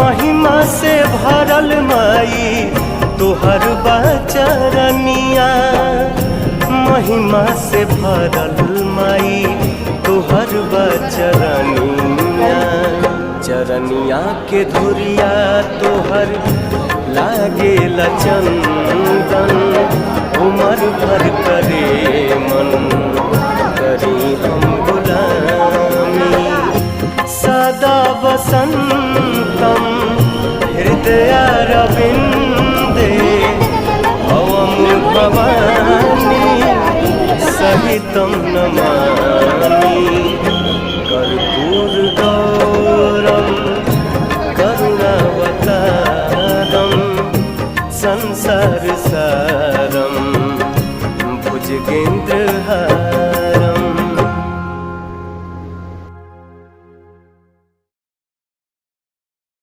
महिमा से भरल माई तोहर बचरनिया, महिमा से भरल माई तोहर बचरनिया। चरनिया के धुरिया तोहर लागेला चंदन, उमर भर करे मन करी हम गुलामी। सदा वसंतम हृदयारविंदे भवं भवानी सहितं नमामि।